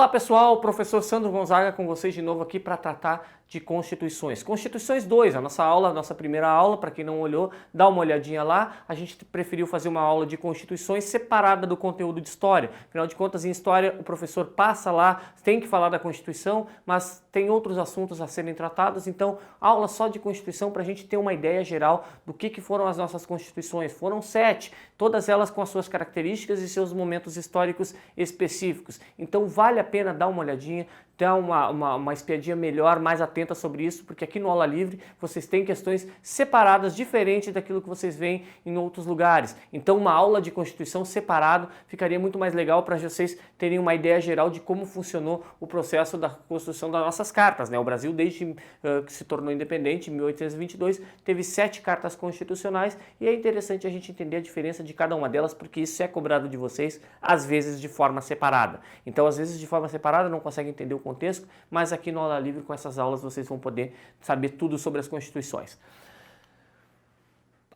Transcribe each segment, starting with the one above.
Olá pessoal, professor Sandro Gonzaga com vocês de novo aqui para tratar de Constituições. Constituições 2, a nossa primeira aula, para quem não olhou, dá uma olhadinha lá. A gente preferiu fazer uma aula de Constituições separada do conteúdo de História. Afinal de contas, em História o professor passa lá, tem que falar da Constituição, mas tem outros assuntos a serem tratados, então aula só de Constituição para a gente ter uma ideia geral do que foram as nossas Constituições. Foram 7, todas elas com as suas características e seus momentos históricos específicos. Então vale a pena dar uma olhadinha, ter uma espiadinha melhor, mais atenta sobre isso, porque aqui no Aula Livre vocês têm questões separadas, diferentes daquilo que vocês veem em outros lugares. Então uma aula de Constituição separado ficaria muito mais legal para vocês terem uma ideia geral de como funcionou o processo da construção das nossas cartas, né? O Brasil, desde que se tornou independente, em 1822, teve 7 cartas constitucionais e é interessante a gente entender a diferença de cada uma delas, porque isso é cobrado de vocês, às vezes de forma separada. Então, às vezes de forma separada não conseguem entender o contexto, mas aqui no Aula Livre, com essas aulas, vocês vão poder saber tudo sobre as constituições.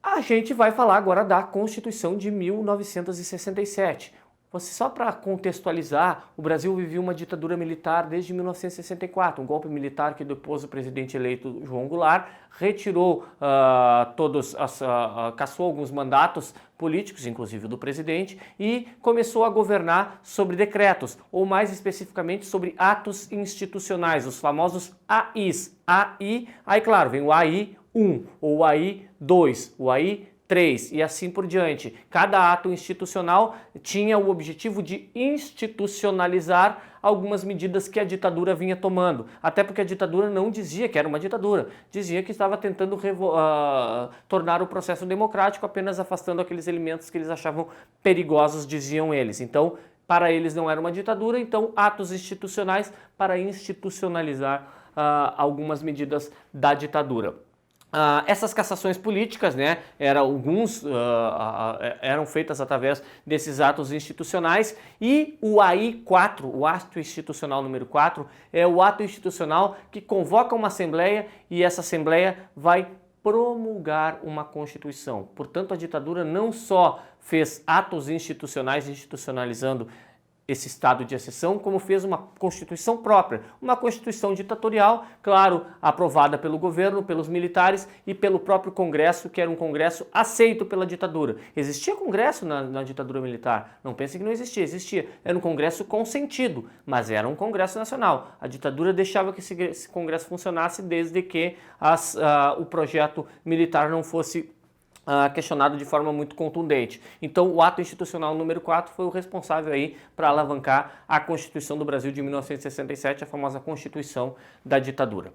A gente vai falar agora da Constituição de 1967. Só para contextualizar, o Brasil vivia uma ditadura militar desde 1964, um golpe militar que depôs o presidente eleito João Goulart, retirou cassou alguns mandatos políticos, inclusive do presidente, e começou a governar sobre decretos, ou mais especificamente sobre atos institucionais, os famosos AIs. AI, aí claro, vem o AI 1, ou o AI 2, o AI 3 e assim por diante. Cada ato institucional tinha o objetivo de institucionalizar algumas medidas que a ditadura vinha tomando. Até porque a ditadura não dizia que era uma ditadura, dizia que estava tentando tornar o processo democrático, apenas afastando aqueles elementos que eles achavam perigosos, diziam eles. Então, para eles não era uma ditadura, então atos institucionais para institucionalizar algumas medidas da ditadura. Essas cassações políticas, né, eram feitas através desses atos institucionais, e o AI 4, o ato institucional número 4, é o ato institucional que convoca uma assembleia e essa assembleia vai promulgar uma Constituição. Portanto, a ditadura não só fez atos institucionais institucionalizando esse estado de exceção, como fez uma Constituição própria, uma Constituição ditatorial, claro, aprovada pelo governo, pelos militares e pelo próprio Congresso, que era um Congresso aceito pela ditadura. Existia Congresso na ditadura militar, não pensem que não existia, existia. Era um Congresso consentido, mas era um Congresso nacional. A ditadura deixava que esse Congresso funcionasse desde que o projeto militar não fosse questionado de forma muito contundente. Então, o ato institucional número 4 foi o responsável aí para alavancar a Constituição do Brasil de 1967, a famosa Constituição da ditadura.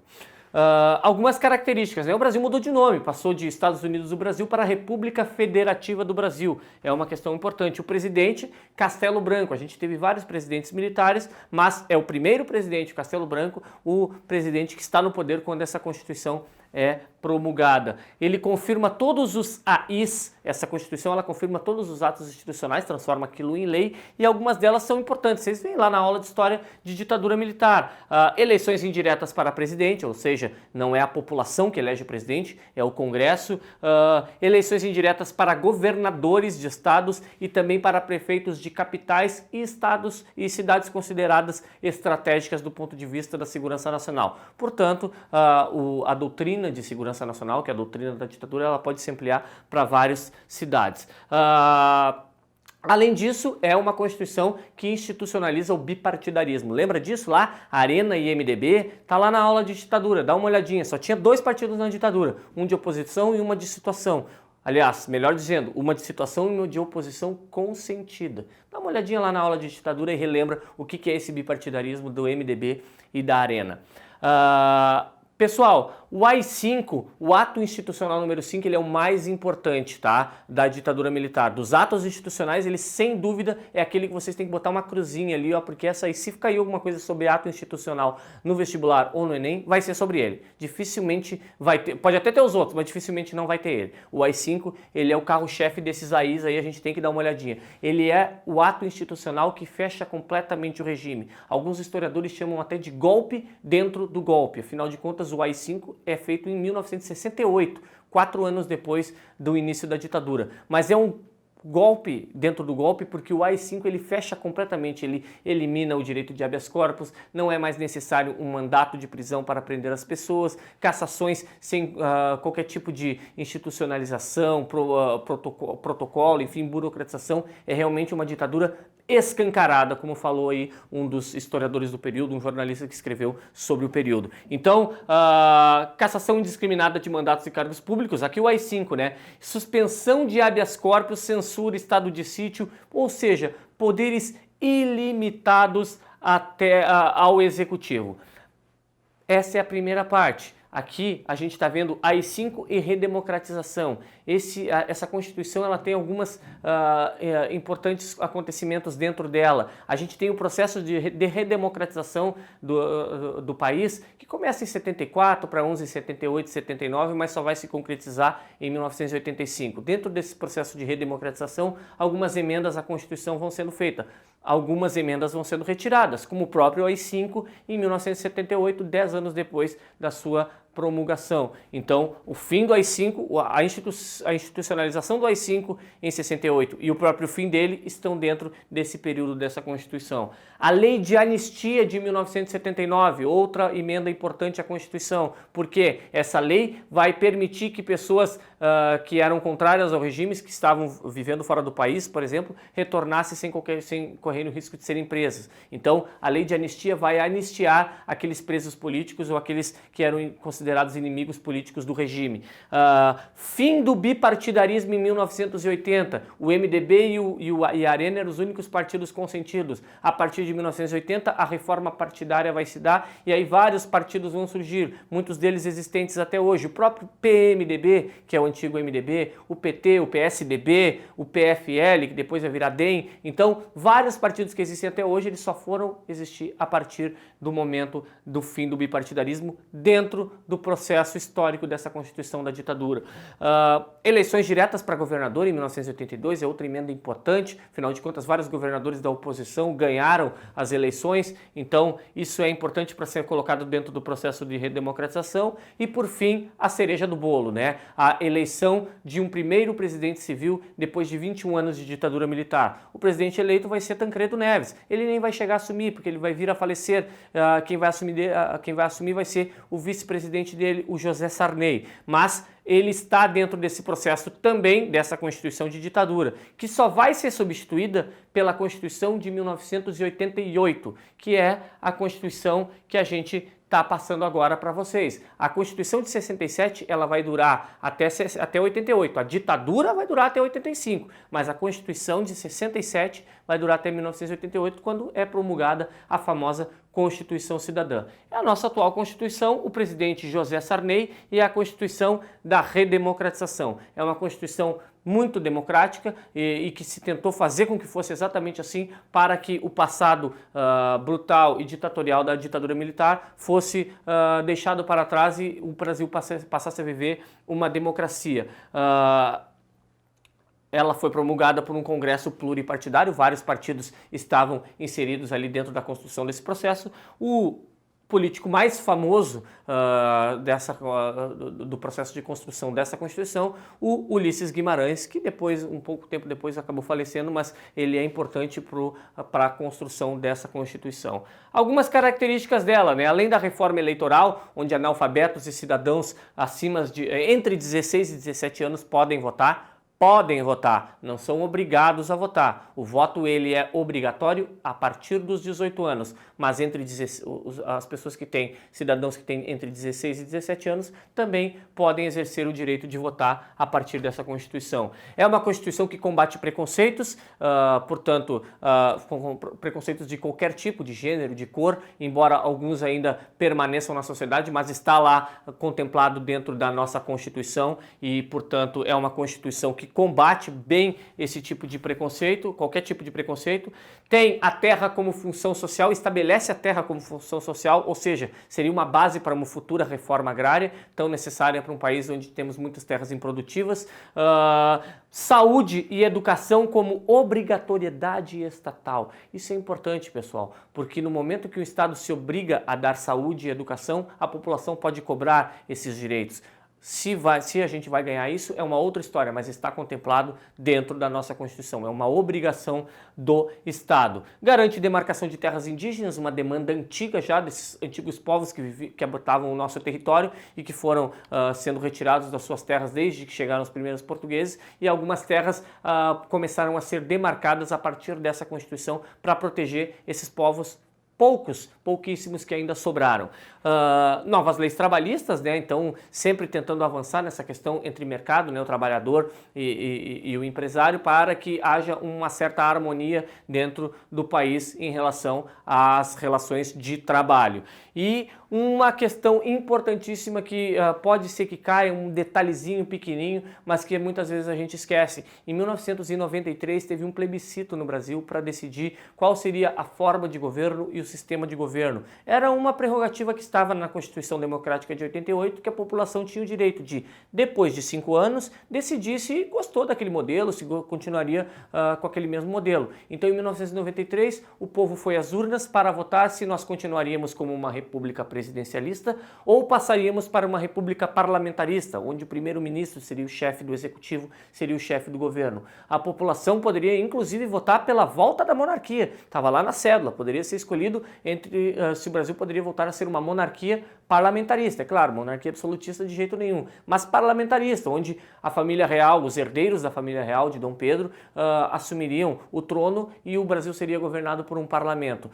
Algumas características, né? O Brasil mudou de nome, passou de Estados Unidos do Brasil para a República Federativa do Brasil. É uma questão importante. O presidente, Castelo Branco, a gente teve vários presidentes militares, mas é o primeiro presidente, Castelo Branco, o presidente que está no poder quando essa Constituição é promulgada. Ele confirma todos os AIs, essa Constituição ela confirma todos os atos institucionais, transforma aquilo em lei, e algumas delas são importantes. Vocês veem lá na aula de História de ditadura militar. Eleições indiretas para presidente, ou seja, não é a população que elege o presidente, é o Congresso. Eleições indiretas para governadores de estados e também para prefeitos de capitais e estados e cidades consideradas estratégicas do ponto de vista da segurança nacional. Portanto, a doutrina de segurança nacional, que é a doutrina da ditadura, ela pode se ampliar para várias cidades. Além disso, é uma Constituição que institucionaliza o bipartidarismo. Lembra disso lá? Arena e MDB, tá lá na aula de ditadura, dá uma olhadinha. Só tinha 2 partidos na ditadura, um de oposição e uma de situação. Aliás, melhor dizendo, uma de situação e uma de oposição consentida. Dá uma olhadinha lá na aula de ditadura e relembra o que é esse bipartidarismo do MDB e da Arena. Pessoal, o AI-5, o ato institucional número 5, ele é o mais importante, tá? Da ditadura militar. Dos atos institucionais, ele sem dúvida é aquele que vocês têm que botar uma cruzinha ali, ó, porque essa aí, se cair alguma coisa sobre ato institucional no vestibular ou no Enem, vai ser sobre ele. Dificilmente vai ter, pode até ter os outros, mas dificilmente não vai ter ele. O AI-5, ele é o carro-chefe desses AIs aí, a gente tem que dar uma olhadinha. Ele é o ato institucional que fecha completamente o regime. Alguns historiadores chamam até de golpe dentro do golpe. Afinal de contas, o AI-5 é feito em 1968, 4 anos depois do início da ditadura. Mas é um golpe dentro do golpe, porque o AI-5 ele fecha completamente, ele elimina o direito de habeas corpus, não é mais necessário um mandato de prisão para prender as pessoas, cassações sem qualquer tipo de institucionalização, protocolo, enfim, burocratização. É realmente uma ditadura escancarada, como falou aí um dos historiadores do período, um jornalista que escreveu sobre o período. Então, cassação indiscriminada de mandatos e cargos públicos, aqui o AI-5, né? Suspensão de habeas corpus, censura, estado de sítio, ou seja, poderes ilimitados até ao executivo. Essa é a primeira parte. Aqui a gente está vendo AI-5 e redemocratização. Essa Constituição ela tem algumas importantes acontecimentos dentro dela. A gente tem o processo de redemocratização do país, que começa em 74 para uns em 78, 79, mas só vai se concretizar em 1985. Dentro desse processo de redemocratização, algumas emendas à Constituição vão sendo feitas. Algumas emendas vão sendo retiradas, como o próprio AI-5 em 1978, 10 anos depois da sua promulgação. Então, o fim do AI-5, a institucionalização do AI-5 em 68 e o próprio fim dele estão dentro desse período dessa Constituição. A Lei de Anistia de 1979, outra emenda importante à Constituição, porque essa lei vai permitir que pessoas que eram contrárias ao regime, que estavam vivendo fora do país, por exemplo, retornassem sem correr o risco de serem presas. Então, a Lei de Anistia vai anistiar aqueles presos políticos ou aqueles que eram considerados inimigos políticos do regime. Fim do bipartidarismo em 1980. O MDB e a Arena eram os únicos partidos consentidos. A partir de 1980, a reforma partidária vai se dar e aí vários partidos vão surgir, muitos deles existentes até hoje. O próprio PMDB, que é o antigo MDB, o PT, o PSDB, o PFL, que depois vai virar DEM. Então, vários partidos que existem até hoje, eles só foram existir a partir do momento do fim do bipartidarismo dentro do processo histórico dessa Constituição da ditadura. Eleições diretas para governador em 1982 é outra emenda importante, afinal de contas vários governadores da oposição ganharam as eleições, então isso é importante para ser colocado dentro do processo de redemocratização. E por fim, a cereja do bolo, né? A eleição de um primeiro presidente civil depois de 21 anos de ditadura militar. O presidente eleito vai ser Tancredo Neves, ele nem vai chegar a assumir, porque ele vai vir a falecer. Quem vai assumir vai ser o vice-presidente dele, o José Sarney, mas ele está dentro desse processo também dessa Constituição de ditadura, que só vai ser substituída pela Constituição de 1988, que é a Constituição que a gente está passando agora para vocês. A Constituição de 67 ela vai durar até 88, a ditadura vai durar até 85, mas a Constituição de 67 vai durar até 1988, quando é promulgada a famosa Constituição Cidadã. É a nossa atual Constituição, o presidente José Sarney, e a Constituição da redemocratização. É uma Constituição muito democrática e que se tentou fazer com que fosse exatamente assim para que o passado brutal e ditatorial da ditadura militar fosse deixado para trás e o Brasil passasse a viver uma democracia. Ela foi promulgada por um congresso pluripartidário, vários partidos estavam inseridos ali dentro da construção desse processo. O político mais famoso do processo de construção dessa Constituição, o Ulisses Guimarães, que depois, um pouco tempo depois, acabou falecendo, mas ele é importante para a construção dessa Constituição. Algumas características dela, né? Além da reforma eleitoral, onde analfabetos e cidadãos entre 16 e 17 anos podem votar, não são obrigados a votar. O voto ele é obrigatório a partir dos 18 anos, mas as pessoas que têm, cidadãos que têm entre 16 e 17 anos, também podem exercer o direito de votar a partir dessa Constituição. É uma Constituição que combate preconceitos, portanto, preconceitos de qualquer tipo, de gênero, de cor, embora alguns ainda permaneçam na sociedade, mas está lá contemplado dentro da nossa Constituição e, portanto, é uma Constituição que combate bem esse tipo de preconceito, qualquer tipo de preconceito. Tem a terra como função social, estabelece a terra como função social, ou seja, seria uma base para uma futura reforma agrária, tão necessária para um país onde temos muitas terras improdutivas. Saúde e educação como obrigatoriedade estatal. Isso é importante, pessoal, porque no momento que o Estado se obriga a dar saúde e educação, a população pode cobrar esses direitos. Se a gente vai ganhar isso, é uma outra história, mas está contemplado dentro da nossa Constituição. É uma obrigação do Estado. Garante demarcação de terras indígenas, uma demanda antiga já desses antigos povos que habitavam o nosso território e que foram sendo retirados das suas terras desde que chegaram os primeiros portugueses, e algumas terras começaram a ser demarcadas a partir dessa Constituição para proteger esses povos pouquíssimos que ainda sobraram. Novas leis trabalhistas, né? Então sempre tentando avançar nessa questão entre mercado, né, o trabalhador e o empresário, para que haja uma certa harmonia dentro do país em relação às relações de trabalho. E uma questão importantíssima que pode ser que caia, um detalhezinho pequenininho, mas que muitas vezes a gente esquece. Em 1993 teve um plebiscito no Brasil para decidir qual seria a forma de governo e o sistema de governo. Era uma prerrogativa que estava na Constituição Democrática de 88, que a população tinha o direito de, depois de 5 anos, decidir se gostou daquele modelo, se continuaria com aquele mesmo modelo. Então, em 1993, o povo foi às urnas para votar se nós continuaríamos como uma república presidencialista ou passaríamos para uma república parlamentarista, onde o primeiro-ministro seria o chefe do executivo, seria o chefe do governo. A população poderia, inclusive, votar pela volta da monarquia. Estava lá na cédula, poderia ser escolhido entre se o Brasil poderia voltar a ser uma monarquia parlamentarista. É claro, monarquia absolutista de jeito nenhum, mas parlamentarista, onde a família real, os herdeiros da família real de Dom Pedro assumiriam o trono e o Brasil seria governado por um parlamento.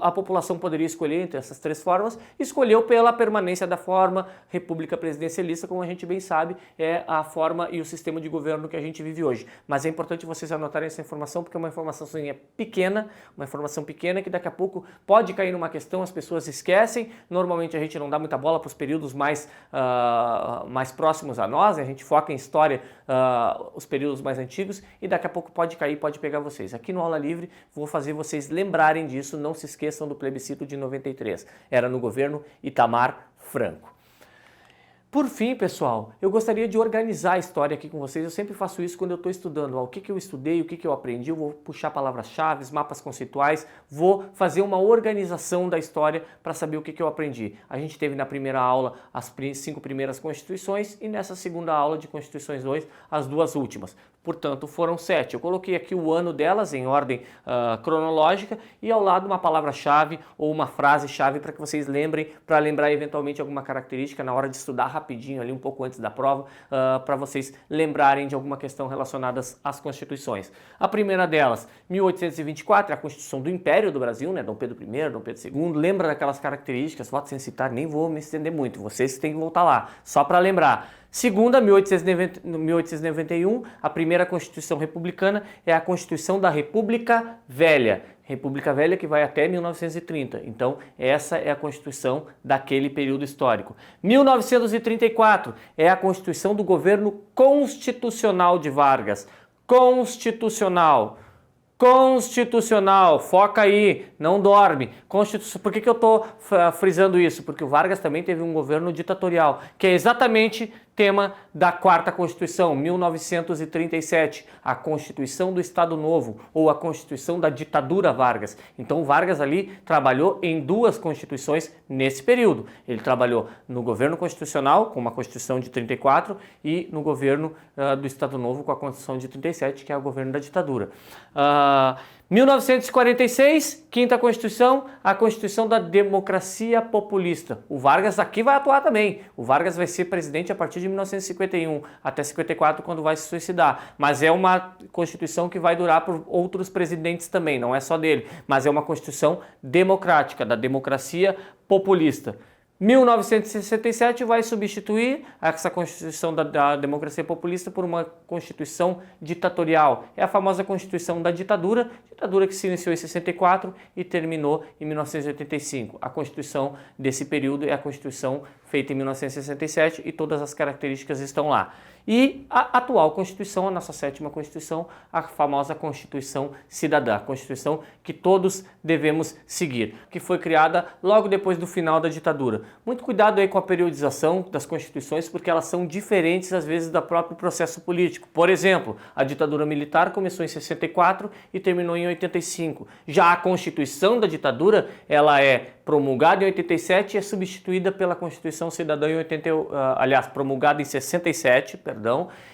A população poderia escolher entre essas três formas, escolheu pela permanência da forma república presidencialista, como a gente bem sabe, é a forma e o sistema de governo que a gente vive hoje. Mas é importante vocês anotarem essa informação, porque é uma informação pequena, uma informação pequena que daqui a pouco pode cair numa questão, as pessoas esquecem. Normalmente a gente não dá muita bola para os períodos mais próximos a nós, a gente foca em história, os períodos mais antigos, e daqui a pouco pode cair, pode pegar vocês. Aqui no Aula Livre vou fazer vocês lembrarem disso, não se esqueçam do plebiscito de 93. Era no governo Itamar Franco. Por fim, pessoal, eu gostaria de organizar a história aqui com vocês. Eu sempre faço isso quando eu estou estudando. O que eu estudei, o que eu aprendi, eu vou puxar palavras-chave, mapas conceituais, vou fazer uma organização da história para saber o que eu aprendi. A gente teve na primeira aula as 5 primeiras constituições e nessa segunda aula de Constituições 2, as 2 últimas. Portanto, foram 7. Eu coloquei aqui o ano delas em ordem cronológica e ao lado uma palavra-chave ou uma frase-chave para que vocês lembrem, para lembrar eventualmente alguma característica na hora de estudar rapidinho ali um pouco antes da prova, para vocês lembrarem de alguma questão relacionada às constituições. A primeira delas, 1824, é a Constituição do Império do Brasil, né? Dom Pedro I, Dom Pedro II, lembra daquelas características, voto sem citar, nem vou me estender muito, vocês têm que voltar lá, só para lembrar. Segunda, 1891, a primeira Constituição republicana é a Constituição da República Velha. República Velha que vai até 1930. Então, essa é a Constituição daquele período histórico. 1934 é a Constituição do Governo Constitucional de Vargas. Constitucional. Constitucional, foca aí, não dorme. Por que eu estou frisando isso? Porque o Vargas também teve um governo ditatorial, que é exatamente tema da 4ª Constituição, 1937, a Constituição do Estado Novo, ou a Constituição da Ditadura Vargas. Então o Vargas ali trabalhou em 2 constituições nesse período. Ele trabalhou no governo constitucional, com uma Constituição de 34, e no governo do Estado Novo, com a Constituição de 37, que é o governo da ditadura. 1946, 5ª Constituição, a Constituição da Democracia Populista. O Vargas aqui vai atuar também. O Vargas vai ser presidente a partir de 1951 até 54, quando vai se suicidar. Mas é uma Constituição que vai durar por outros presidentes também, não é só dele. Mas é uma Constituição democrática, da democracia populista. 1967 vai substituir essa Constituição da Democracia Populista por uma Constituição ditatorial. É a famosa Constituição da Ditadura, ditadura que se iniciou em 64 e terminou em 1985. A Constituição desse período é a Constituição feita em 1967 e todas as características estão lá. e a atual Constituição, a nossa 7ª Constituição, a famosa Constituição Cidadã, a Constituição que todos devemos seguir, que foi criada logo depois do final da ditadura. Muito cuidado aí com a periodização das Constituições, porque elas são diferentes às vezes do próprio processo político. Por exemplo, a ditadura militar começou em 64 e terminou em 85. Já a Constituição da ditadura, ela é promulgada em 87 e é substituída pela Constituição Cidadã em promulgada em 67,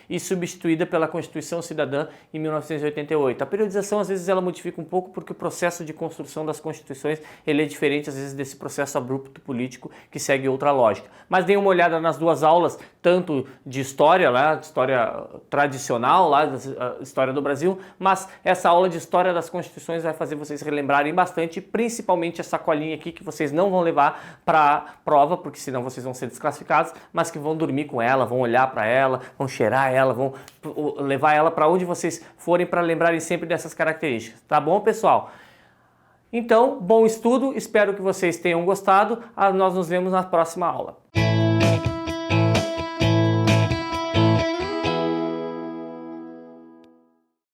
e substituída pela Constituição Cidadã em 1988. A periodização às vezes ela modifica um pouco porque o processo de construção das constituições ele é diferente às vezes desse processo abrupto político que segue outra lógica. Mas dê uma olhada nas duas aulas, tanto de história, de história tradicional, da história do Brasil, mas essa aula de história das constituições vai fazer vocês relembrarem bastante, principalmente essa colinha aqui que vocês não vão levar para a prova, porque senão vocês vão ser desclassificados, mas que vão dormir com ela, vão olhar para ela, vão cheirar ela, vão levar ela para onde vocês forem para lembrarem sempre dessas características. Tá bom, pessoal? Então, bom estudo, espero que vocês tenham gostado. Nós nos vemos na próxima aula.